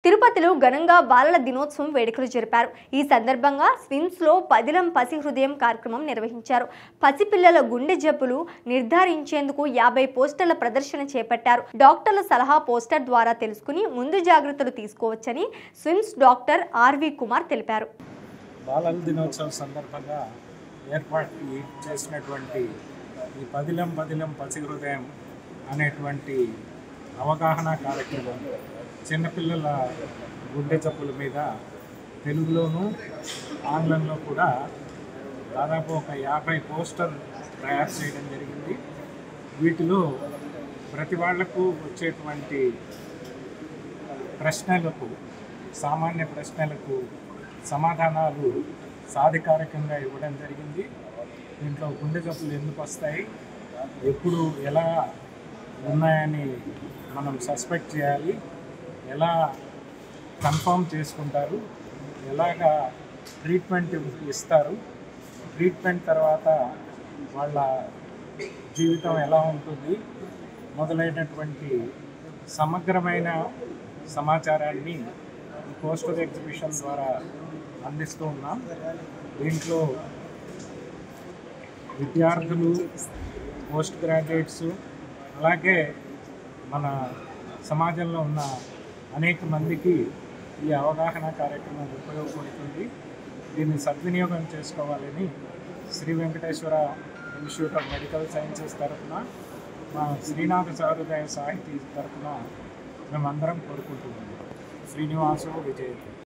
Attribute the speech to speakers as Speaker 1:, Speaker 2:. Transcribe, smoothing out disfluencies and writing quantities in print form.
Speaker 1: తిరుపతిలో ఘనంగా బాలల దినోత్సవం వేడుకలు జరిపారు. ఈ సందర్భంగా స్విమ్స్ లో పదిలం పసి హృదయం కార్యక్రమం నిర్వహించారు. పసిపిల్లల గుండె జబ్బులు నిర్ధారించేందుకు 50 పోస్టర్ల ప్రదర్శన చేపట్టారు. డాక్టర్ల సలహా పోస్టర్ ద్వారా తెలుసుకుని ముందు జాగ్రత్తలు తీసుకోవచ్చని స్విమ్స్ డాక్టర్ ఆర్వి కుమార్ తెలిపారు.
Speaker 2: బాలల దినోత్సవం సందర్భంగా ఏర్పాటు చేసినటువంటి ఈ పదిలం పసి హృదయం అనేటువంటి అవగాహన కార్యక్రమం చిన్నపిల్లల గుండె జబ్బుల మీద తెలుగులోను ఆంగ్లంలో కూడా దాదాపు ఒక 50 పోస్టర్ తయారు చేయడం జరిగింది. వీటిలో ప్రతి వాళ్లకు వచ్చేటువంటి ప్రశ్నలకు, సామాన్య ప్రశ్నలకు సమాధానాలు సాధికారికంగా ఇవ్వడం జరిగింది. దీంట్లో గుండె జబ్బులు ఎందుకు వస్తాయి, ఎప్పుడు ఎలా ఉన్నాయని మనం సస్పెక్ట్ చేయాలి, ఎలా కన్ఫర్మ్ చేసుకుంటారు, ఎలాగా ట్రీట్మెంట్ ఇస్తారు, ట్రీట్మెంట్ తర్వాత వాళ్ళ జీవితం ఎలా ఉంటుంది మొదలైనటువంటి సమగ్రమైన సమాచారాన్ని ఈ పోస్టర్ ఎగ్జిబిషన్ ద్వారా అందిస్తూ ఉన్నాం. దీంట్లో విద్యార్థులు, పోస్ట్ గ్రాడ్యుయేట్స్, అలాగే మన సమాజంలో ఉన్న అనేక మందికి ఈ అవగాహన కార్యక్రమం ఉపయోగపడుతుంది. దీన్ని సద్వినియోగం చేసుకోవాలని Shri Venkateswara institute of medical sciences తరఫున, మా శ్రీనాథ సహృదయ సాహితీ తరఫున మేమందరం కోరుకుంటున్నాము. శ్రీనివాసు విజయ్.